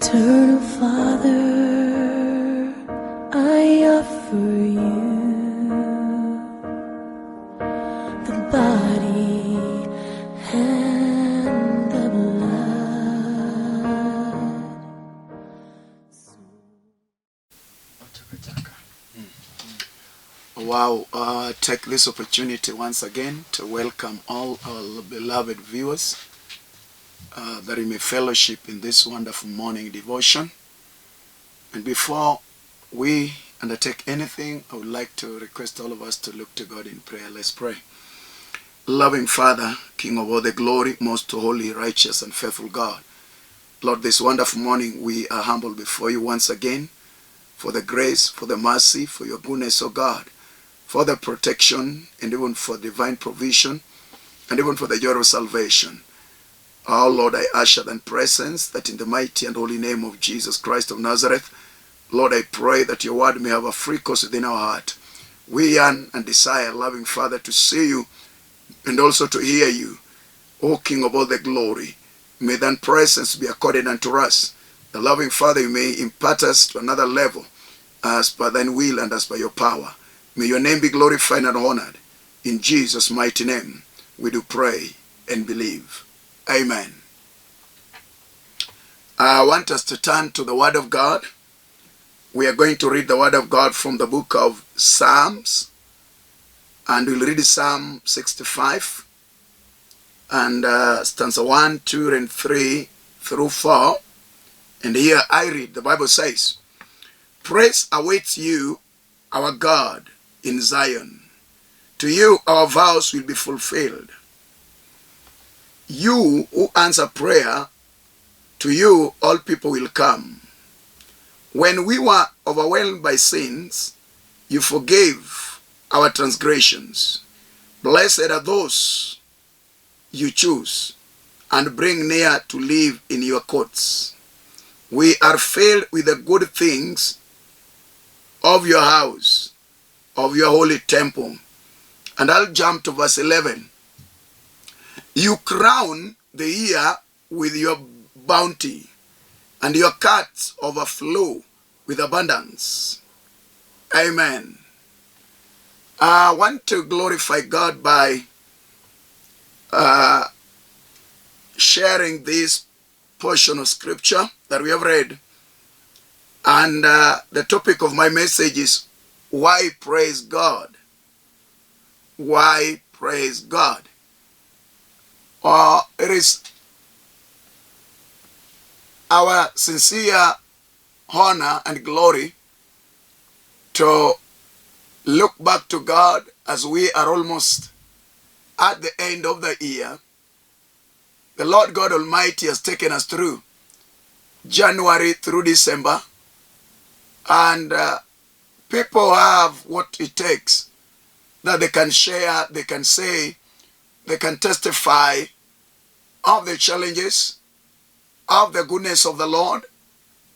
Eternal Father, I offer you the body and the blood. Wow, take this opportunity once again to welcome all our beloved viewers that we may fellowship in this wonderful morning devotion. And before we undertake anything, I would like to request all of us to look to God in prayer. Let's pray. Loving Father, King of all the glory, most holy, righteous, and faithful God, Lord, this wonderful morning we are humble before you once again for the grace, for the mercy, for your goodness, O God, for the protection, and even for divine provision, and even for the joy of salvation. Oh Lord, I usher thy presence that in the mighty and holy name of Jesus Christ of Nazareth, Lord, I pray that your word may have a free course within our heart. We yearn and desire, loving Father, to see you and also to hear you, O King of all the glory. May thy presence be accorded unto us. The loving Father, you may impart us to another level as per thine will and as per your power. May your name be glorified and honored. In Jesus' mighty name, we do pray and believe. Amen. I want us to turn to the Word of God. We are going to read the Word of God from the book of Psalms. And we'll read Psalm 65. And stanza 1, 2, and 3 through 4. And here I read, the Bible says, "Praise awaits you, our God, in Zion. To you our vows will be fulfilled. You who answer prayer, to you all people will come. When we were overwhelmed by sins, you forgave our transgressions. Blessed are those you choose and bring near to live in your courts. We are filled with the good things of your house, of your holy temple." And I'll jump to verse 11. "You crown the year with your bounty, and your cups overflow with abundance." Amen. I want to glorify God by sharing this portion of scripture that we have read. And the topic of my message is, why praise God? Why praise God? It is our sincere honor and glory to look back to God as we are almost at the end of the year. The Lord God Almighty has taken us through January through December, and people have what it takes that they can share, they can say, they can testify of the challenges, of the goodness of the Lord,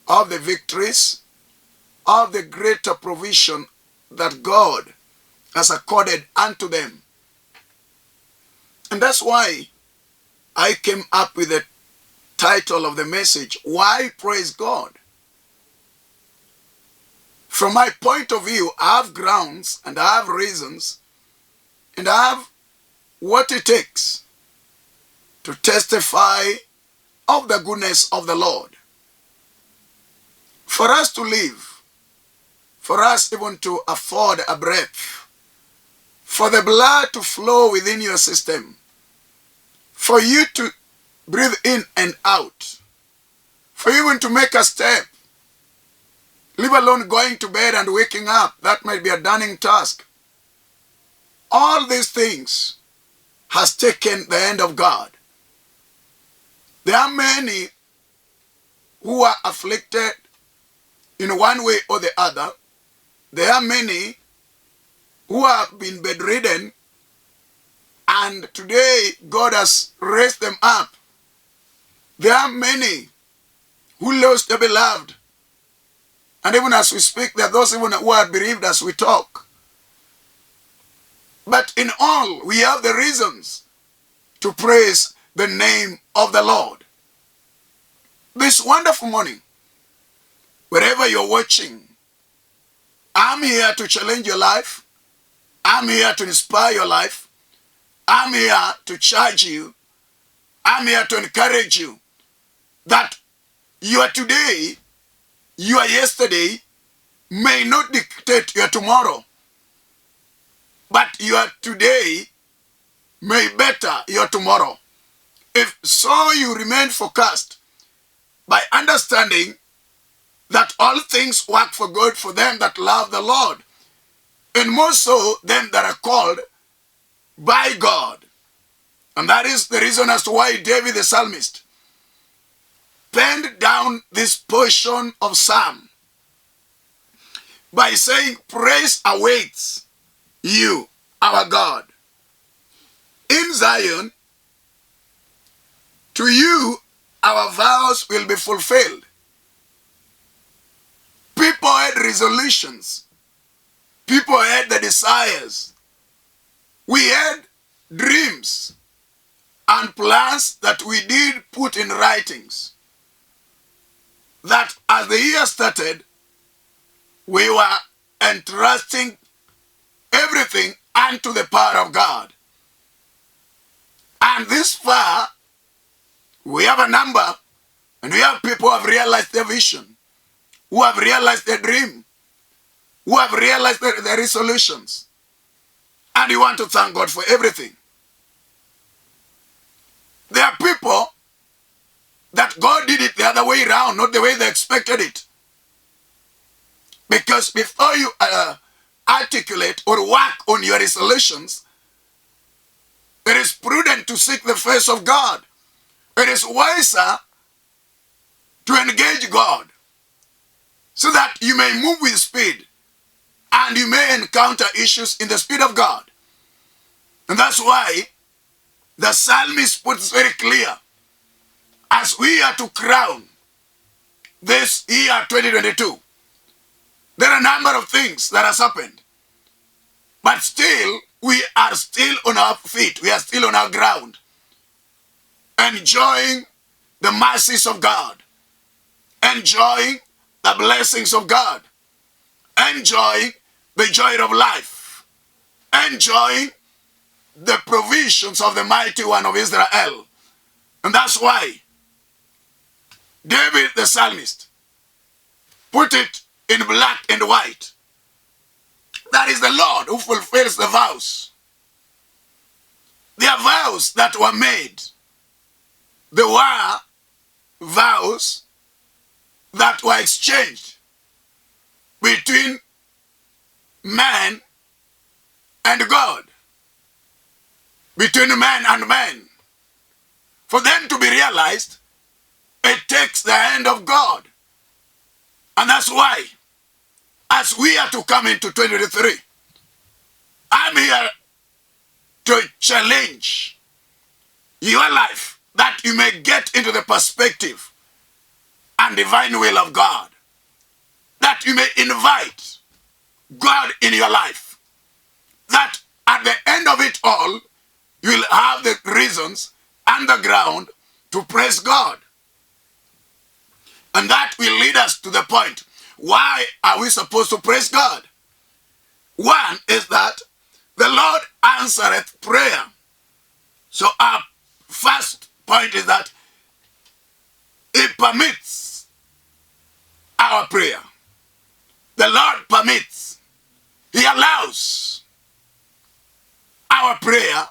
of the victories, of the greater provision that God has accorded unto them. And that's why I came up with the title of the message, Why Praise God? From my point of view, I have grounds and I have reasons and I have what it takes to testify of the goodness of the Lord. For us to live, for us even to afford a breath, for the blood to flow within your system, for you to breathe in and out, for you even to make a step, leave alone going to bed and waking up, that might be a daunting task. All these things has taken the hand of God. There are many who are afflicted in one way or the other. There are many who have been bedridden, and today God has raised them up. There are many who lost their beloved, and even as we speak, there are those even who are bereaved as we talk. But in all, we have the reasons to praise the name of the Lord. This wonderful morning, wherever you're watching, I'm here to challenge your life. I'm here to inspire your life. I'm here to charge you. I'm here to encourage you that your today, your yesterday may not dictate your tomorrow, but your today may better your tomorrow. If so, you remain focused by understanding that all things work for good for them that love the Lord, and more so them that are called by God. And that is the reason as to why David the psalmist penned down this portion of Psalm by saying, praise awaits you, our God. In Zion, to you, our vows will be fulfilled. People had resolutions. People had the desires. We had dreams and plans that we did put in writings. That as the year started, we were entrusting everything unto the power of God. And this far, we have a number, and we have people who have realized their vision, who have realized their dream, who have realized their resolutions. And we want to thank God for everything. There are people that God did it the other way around, not the way they expected it. Because before you articulate or work on your resolutions, it is prudent to seek the face of God. It is wiser to engage God so that you may move with speed and you may encounter issues in the speed of God. And that's why the psalmist puts very clear, as we are to crown this year 2022, there are a number of things that has happened. But still, we are still on our feet. We are still on our ground, enjoying the mercies of God, enjoying the blessings of God, enjoying the joy of life, enjoying the provisions of the mighty one of Israel. And that's why David the psalmist put it in black and white. That is the Lord who fulfills the vows. There are vows that were made. There were vows that were exchanged between man and God, between man and man. For them to be realized, it takes the hand of God. And that's why, as we are to come into 2023, I'm here to challenge your life that you may get into the perspective and divine will of God. That you may invite God in your life. That at the end of it all, you will have the reasons and the ground to praise God. And that will lead us to the point, why are we supposed to praise God? One is that the Lord answereth prayer. So our first point is that He permits our prayer. The Lord permits. He allows our prayer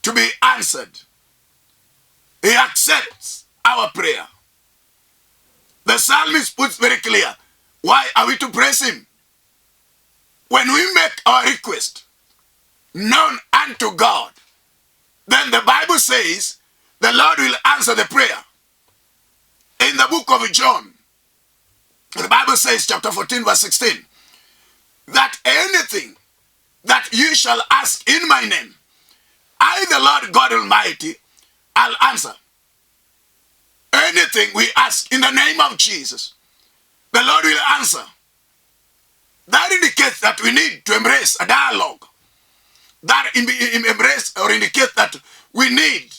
to be answered. He accepts our prayer. The psalmist puts very clear, why are we to praise Him? When we make our request known unto God, then the Bible says the Lord will answer the prayer. In the book of John, the Bible says, chapter 14, verse 16, that anything that you shall ask in my name, I, the Lord God Almighty, I'll answer. Anything we ask in the name of Jesus, the Lord will answer. That indicates that we need to embrace a dialogue. That embrace or indicates that we need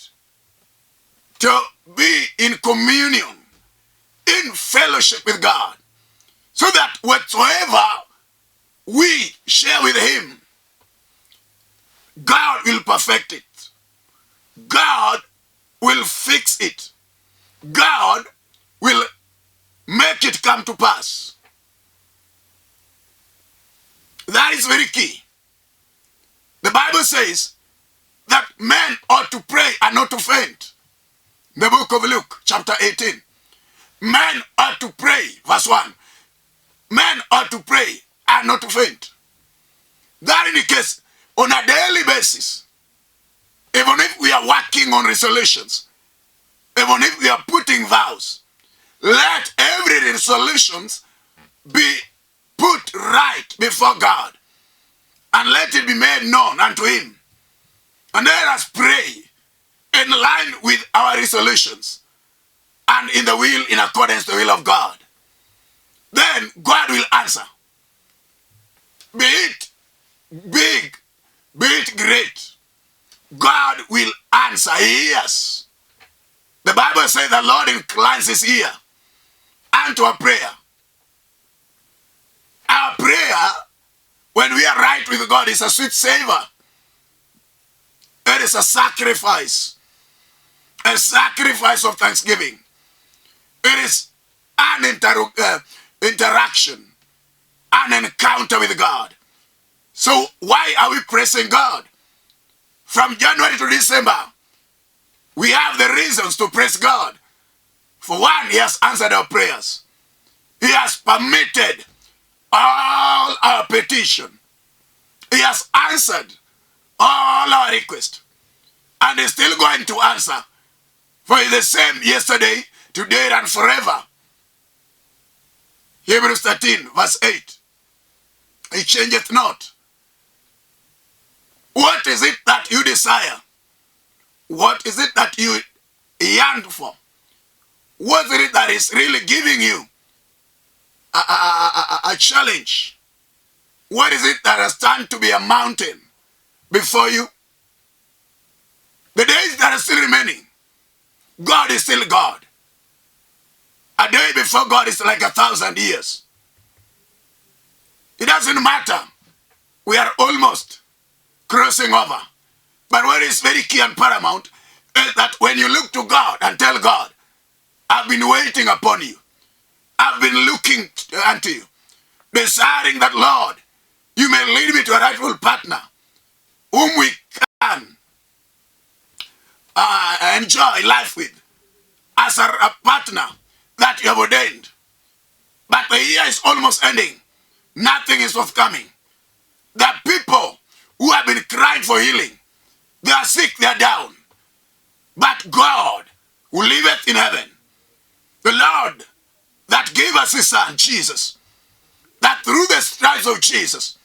to be in communion, in fellowship fellowship with God, so that whatsoever we share with him, God will perfect it. God will fix it. God will make it come to pass. That is very key. The Bible says that men ought to pray and not to faint. The book of Luke, chapter 18. Men ought to pray, verse 1. Men ought to pray and not to faint. That indicates on a daily basis, even if we are working on resolutions, even if we are putting vows, let every resolutions be put right before God, and let it be made known unto him. And let us pray in line with our resolutions and in the will, in accordance to the will of God. Then God will answer. Be it big, be it great, God will answer. He hears. The Bible says the Lord inclines his ear unto our prayer. Our prayer, when we are right with God, is a sweet savor. It is a sacrifice of thanksgiving. It is an interaction, an encounter with God. So why are we praising God? From January to December, we have the reasons to praise God. For one, he has answered our prayers. He has permitted all our petition. He has answered all our requests. And he's still going to answer. For he's the same yesterday, today, and forever. Hebrews 13, verse 8. He changeth not. What is it that you desire? What is it that you yearn for? What is it that is really giving you a challenge? What is it that has turned to be a mountain before you? The days that are still remaining, God is still God. A day before God is like 1,000 years. It doesn't matter. We are almost crossing over. But what is very key and paramount is that when you look to God and tell God, I've been waiting upon you. I've been looking unto you, desiring that, Lord, you may lead me to a rightful partner whom we can enjoy life with as a partner that you have ordained. But the year is almost ending. Nothing is forthcoming. The people who have been crying for healing, they are sick, they are down. But God, who liveth in heaven, the Lord that gave us his son, Jesus, that through the stripes of Jesus,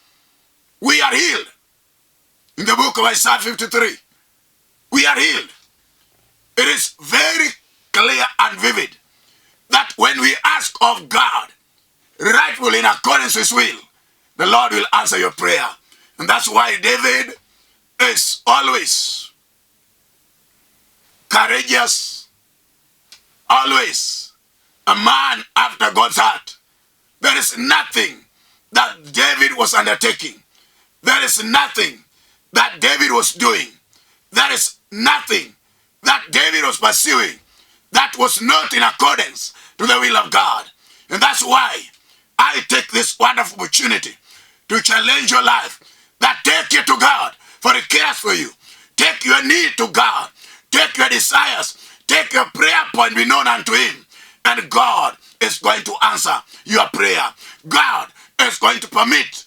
we are healed. In the book of Isaiah 53, we are healed. It is very clear and vivid that when we ask of God, rightfully in accordance with his will, the Lord will answer your prayer. And that's why David is always courageous, always a man after God's heart. There is nothing that David was undertaking. There is nothing that David was doing. There is nothing that David was pursuing that was not in accordance to the will of God. And that's why I take this wonderful opportunity to challenge your life, that take it to God, for he cares for you. Take your need to God. Take your desires. Take your prayer point, be known unto him. And God is going to answer your prayer. God is going to permit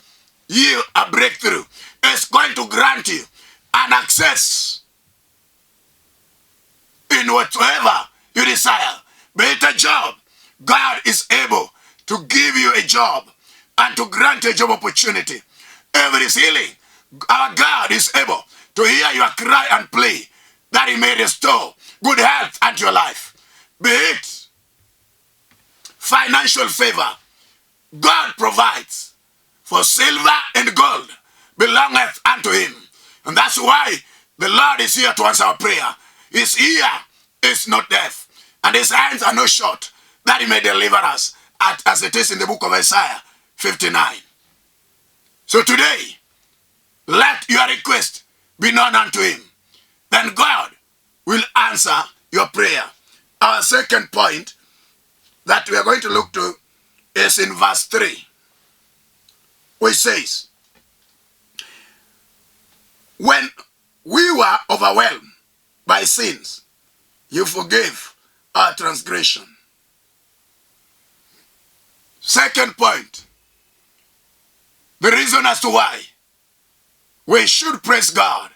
you a breakthrough. Is going to grant you an access in whatsoever you desire. Be it a job, God is able to give you a job and to grant you a job opportunity. Every healing, our God is able to hear your cry and plea, that he may restore good health unto your life. Be it financial favor, God provides, for silver and gold belongeth unto him. And that's why the Lord is here to answer our prayer. His ear is not deaf, and his hands are not short, that he may deliver us, as it is in the book of Isaiah 59. So today, let your request be known unto him. Then God will answer your prayer. Our second point that we are going to look to is in verse 3, which says, when we were overwhelmed by sins, you forgave our transgression. Second point, the reason as to why we should praise God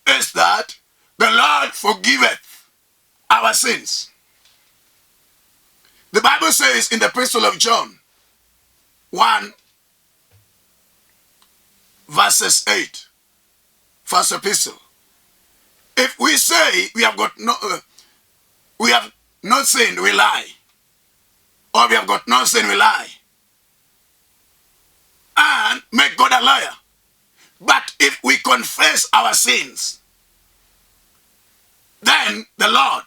is that the Lord forgiveth our sins. The Bible says in the Epistle of John 1, verses 8, first epistle, if we say we have not sinned, we lie. Or we have got no sin, we lie. And make God a liar. But if we confess our sins, then the Lord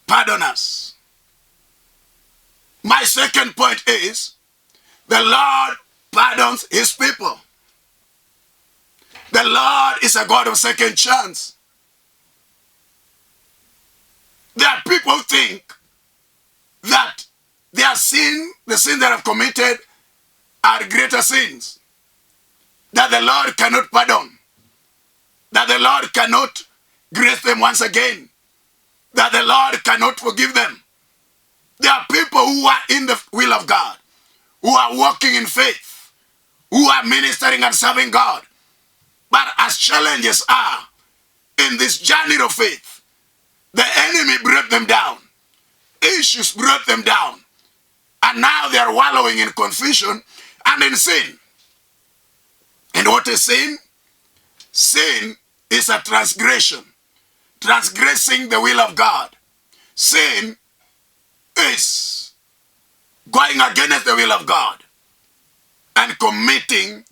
pardon us. My second point is, the Lord pardons his people. The Lord is a God of second chance. There are people who think that their sin, the sin they have committed, are greater sins, that the Lord cannot pardon, that the Lord cannot grace them once again, that the Lord cannot forgive them. There are people who are in the will of God, who are walking in faith, who are ministering and serving God. But as challenges are in this journey of faith, the enemy brought them down. Issues brought them down. And now they are wallowing in confusion and in sin. And what is sin? Sin is a transgression. Transgressing the will of God. Sin is going against the will of God and committing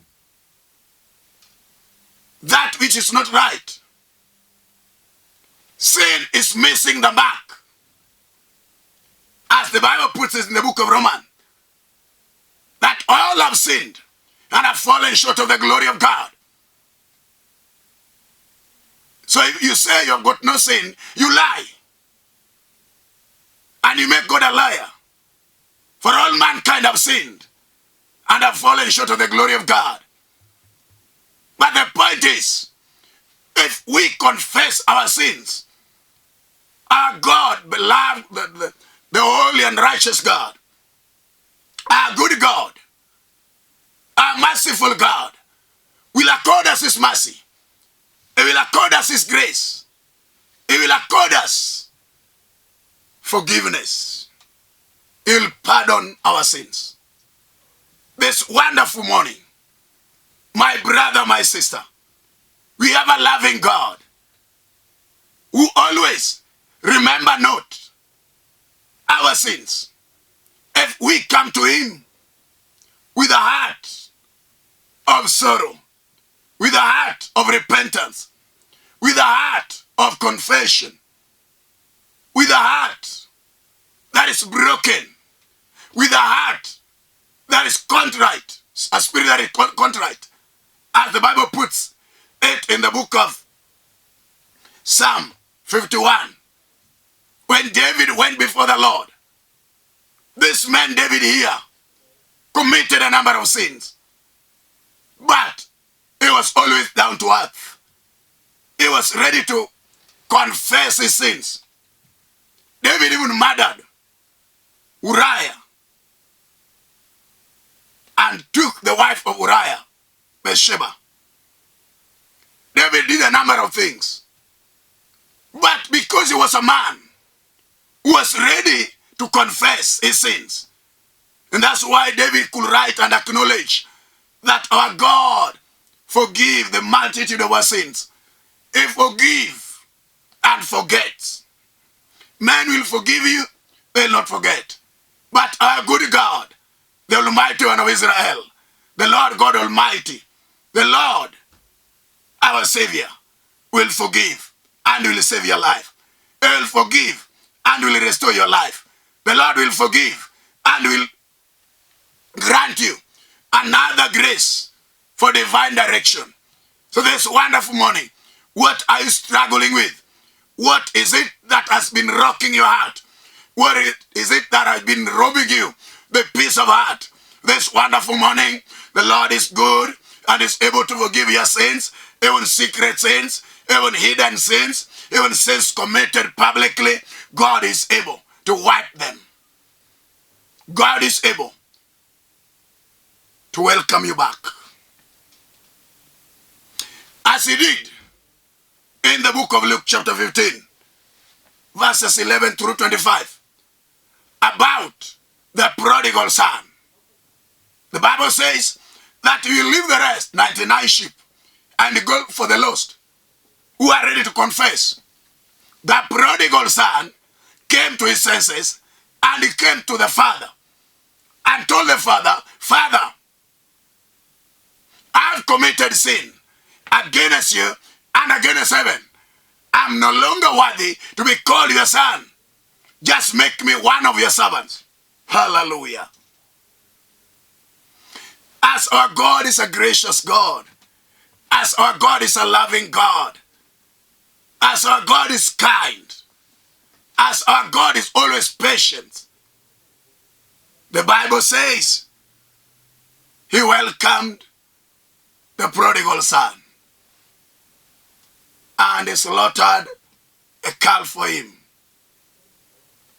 that which is not right. Sin is missing the mark. As the Bible puts it in the book of Romans, that all have sinned and have fallen short of the glory of God. So if you say you have got no sin, you lie. And you make God a liar. For all mankind have sinned and have fallen short of the glory of God. But the point is, if we confess our sins, our God, beloved, the holy and righteous God, our good God, our merciful God, will accord us his mercy. He will accord us his grace. He will accord us forgiveness. He will pardon our sins. This wonderful morning, my brother, my sister, we have a loving God who always remember not our sins. If we come to him with a heart of sorrow, with a heart of repentance, with a heart of confession, with a heart that is broken, with a heart that is contrite, a spirit that is contrite, as the Bible puts it in the book of Psalm 51. When David went before the Lord, this man David here committed a number of sins, but he was always down to earth. He was ready to confess his sins. David even murdered Uriah and took the wife of Uriah, Bathsheba. David did a number of things. But because he was a man who was ready to confess his sins, and that's why David could write and acknowledge that our God forgive the multitude of our sins. He forgive and forgets. Men will forgive you, they will not forget. But our good God, the Almighty One of Israel, the Lord God Almighty, the Lord, our Savior, will forgive and will save your life. He will forgive and will restore your life. the Lord will forgive and will grant you another grace for divine direction. So this wonderful morning, what are you struggling with? What is it that has been rocking your heart? What is it that has been robbing you the peace of heart? This wonderful morning, the Lord is good and is able to forgive your sins, even secret sins, even hidden sins, even sins committed publicly. God is able to wipe them. God is able to welcome you back, as he did in the book of Luke chapter 15, verses 11 through 25, about the prodigal son. The Bible says that he will leave the rest, 99 sheep, and go for the lost, who are ready to confess. The prodigal son came to his senses, and he came to the father and told the father, Father, I've committed sin against you and against heaven. I'm no longer worthy to be called your son. Just make me one of your servants. Hallelujah. As our God is a gracious God, as our God is a loving God, as our God is kind, as our God is always patient, the Bible says he welcomed the prodigal son and he slaughtered a calf for him.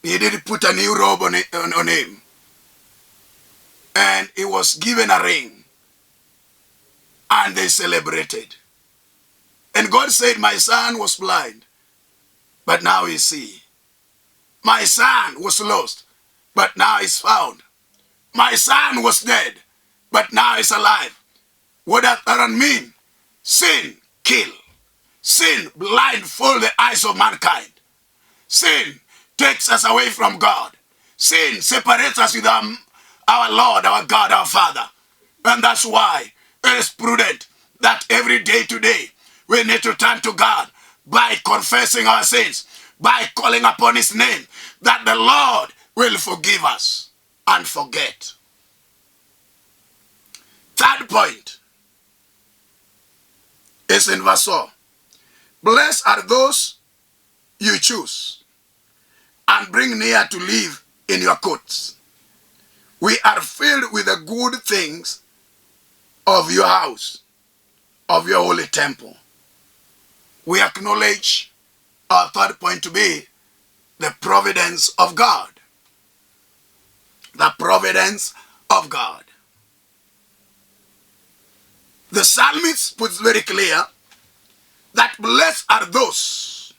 He did put a new robe on him, and he was given a ring, and they celebrated. And God said, my son was blind, but now he sees. My son was lost, but now he's found. My son was dead, but now he's alive. What does that mean? Sin kill. Sin blindfolds the eyes of mankind. Sin takes us away from God. Sin separates us with our Lord, our God, our Father. And that's why it is prudent that every day today we need to turn to God by confessing our sins, by calling upon his name, that the Lord will forgive us and forget. Third point is in verse 4. Blessed are those you choose and bring near to live in your courts. We are filled with the good things of your house, of your holy temple. We acknowledge our third point to be the providence of God. The providence of God. The psalmist puts very clear that blessed are those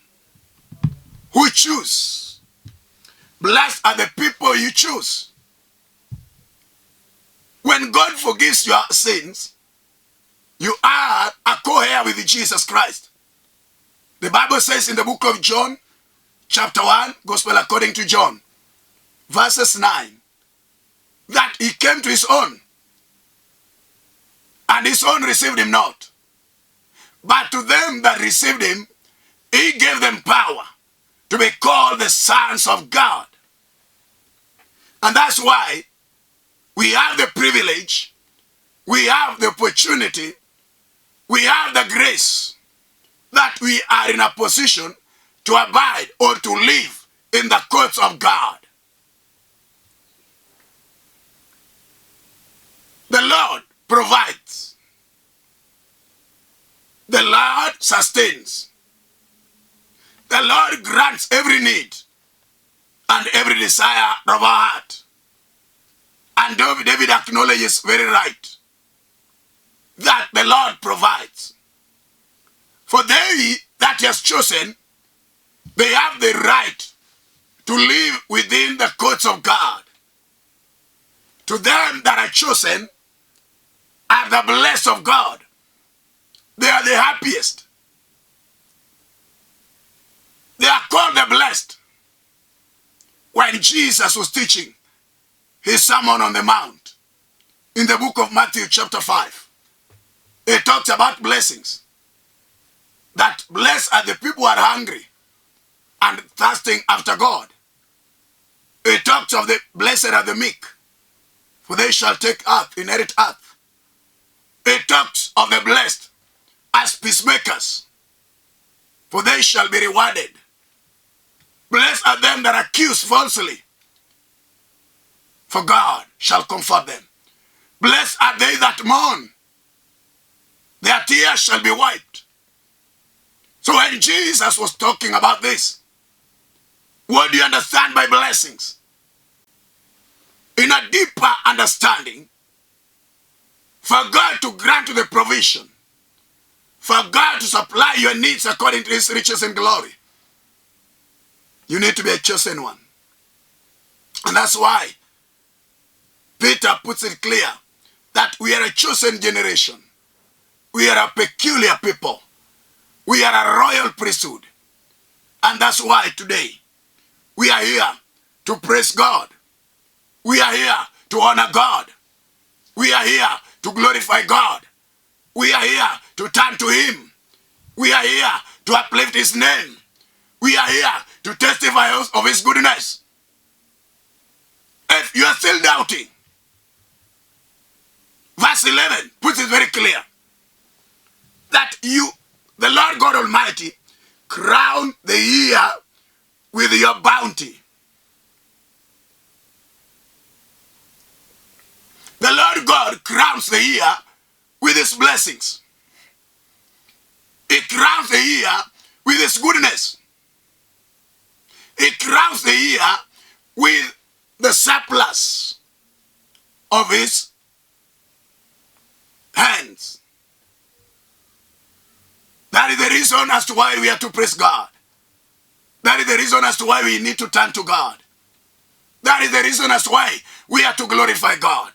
who choose. Blessed are the people you choose. When God forgives your sins, you are a co-heir with Jesus Christ. The Bible says in the book of John, chapter 1, Gospel according to John, verses 9, that he came to his own, and his own received him not. But to them that received him, he gave them power to be called the sons of God. And that's why we have the privilege, we have the opportunity, we have the grace that we are in a position to abide or to live in the courts of God. The Lord provides. The Lord sustains. The Lord grants every need and every desire of our heart. And David acknowledges very right that the Lord provides. For they that he has chosen, they have the right to live within the courts of God. To them that are chosen are the blessed of God. They are the happiest. They are called the blessed. When Jesus was teaching his Sermon on the Mount, in the book of Matthew chapter 5, he talks about blessings. That blessed are the people who are hungry and thirsting after God. It talks of the blessed are the meek, for they shall take earth, inherit earth. It talks of the blessed as peacemakers, for they shall be rewarded. Blessed are them that accuse falsely, for God shall comfort them. Blessed are they that mourn, their tears shall be wiped. So when Jesus was talking about this, what do you understand by blessings? In a deeper understanding, for God to grant you the provision, for God to supply your needs according to his riches and glory, you need to be a chosen one. And that's why Peter puts it clear that we are a chosen generation. We are a peculiar people. We are a royal priesthood. And that's why today we are here to praise God. We are here to honor God. We are here to glorify God. We are here to turn to him. We are here to uplift his name. We are here to testify of his goodness. If you are still doubting, verse 11 puts it very clear that you, the Lord God Almighty, crown the year with your bounty. The Lord God crowns the year with his blessings. He crowns the year with his goodness. He crowns the year with the surplus of his hands. That is the reason as to why we are to praise God. That is the reason as to why we need to turn to God. That is the reason as to why we are to glorify God.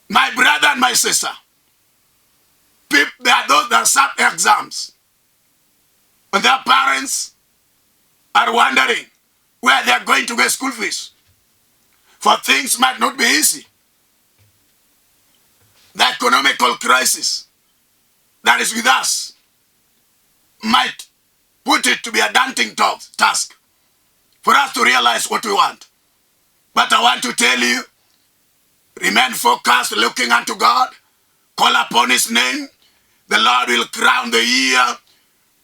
My brother and my sister, there are those that sat exams, and their parents are wondering where they are going to get school fees. For things might not be easy. The economical crisis that is with us might put it to be a daunting task for us to realize what we want. But I want to tell you, remain focused, looking unto God. Call upon his name. The Lord will crown the year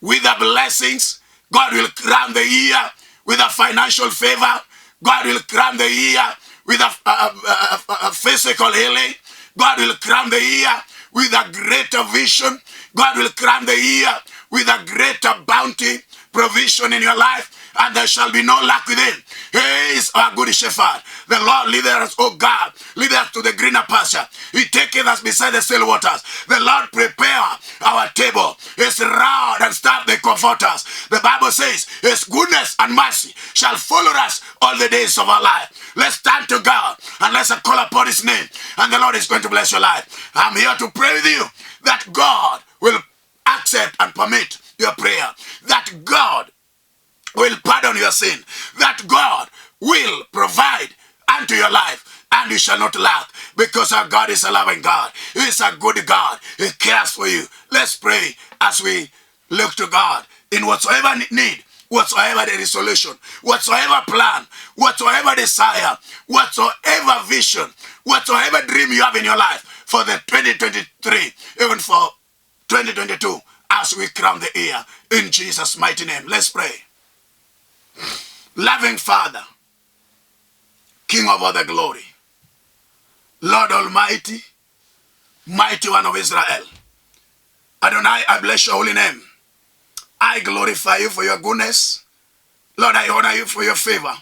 with the blessings. God will crown the year with a financial favor. God will crown the year with a physical healing. God will crown the year with a greater vision. God will crown the year with a greater bounty, provision in your life, and there shall be no lack within. He is our good shepherd. The Lord leadeth us, O God, leadeth us to the greener pasture. He taketh us beside the still waters. The Lord prepare our table. His rod and staff they comfort us. The Bible says, his goodness and mercy shall follow us all the days of our life. Let's stand to God and let's call upon his name, and the Lord is going to bless your life. I'm here to pray with you that God will accept and permit your prayer, that God will pardon your sin, that God will provide unto your life, and you shall not lack, because our God is a loving God. He is a good God. He cares for you. Let's pray as we look to God in whatsoever need, whatsoever the resolution, whatsoever plan, whatsoever desire, whatsoever vision, whatsoever dream you have in your life for the 2023, even for 2022, as we crown the year in Jesus' mighty name. Let's pray. Loving Father, King of all the glory, Lord Almighty, Mighty One of Israel, Adonai, I bless your holy name. I glorify you for your goodness. Lord, I honor you for your favor.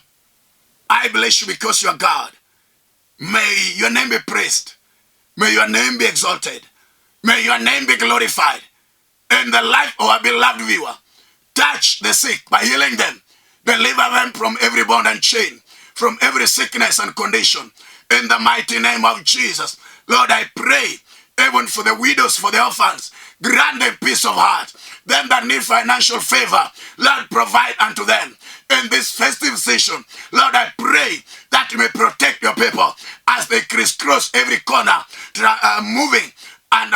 I bless you because you are God. May your name be praised. May your name be exalted. May your name be glorified in the life of our beloved viewer. Touch the sick by healing them. Deliver them from every bond and chain, from every sickness and condition. In the mighty name of Jesus. Lord, I pray even for the widows, for the orphans. Grant them peace of heart. Them that need financial favor, Lord, provide unto them. In this festive season, Lord, I pray that you may protect your people as they crisscross every corner, moving and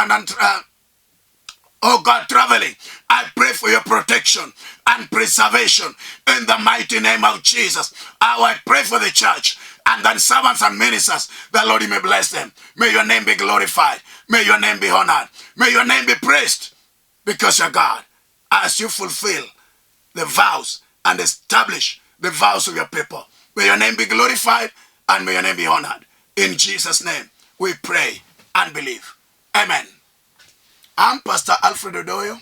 Oh God, traveling, I pray for your protection and preservation in the mighty name of Jesus. I pray for the church and then servants and ministers, the Lord, you may bless them. May your name be glorified. May your name be honored. May your name be praised because you're God. As you fulfill the vows and establish the vows of your people, may your name be glorified and may your name be honored. In Jesus' name, we pray and believe. Amen. I'm Pastor Alfred Odoyo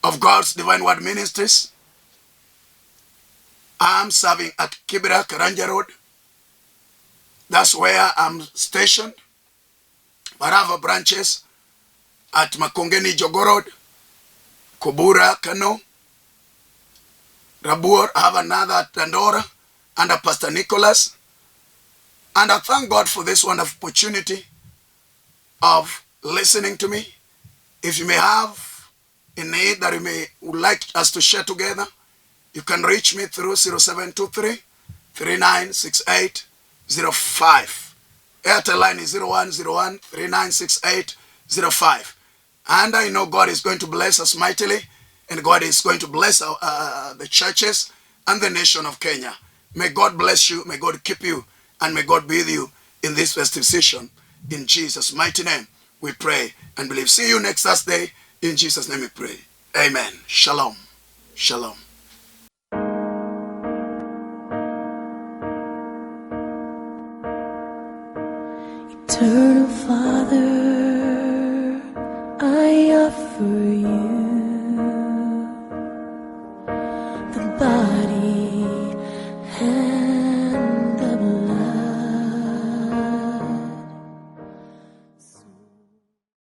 of God's Divine Word Ministries. I'm serving at Kibera, Karanja Road. That's where I'm stationed. But I have branches at Makongeni Jogorod, Kobura, Kano, Rabur. I have another at Dandora under Pastor Nicholas. And I thank God for this wonderful opportunity of listening to me. If you may have a need that would like us to share together, you can reach me through 0723-396805. Airtel line is 0101-396805. And I know God is going to bless us mightily, and God is going to bless the churches and the nation of Kenya. May God bless you, may God keep you, and may God be with you in this festive season. In Jesus' mighty name, we pray and believe. See you next Thursday. In Jesus' name we pray. Amen. Shalom. Shalom. Eternal Father, I offer you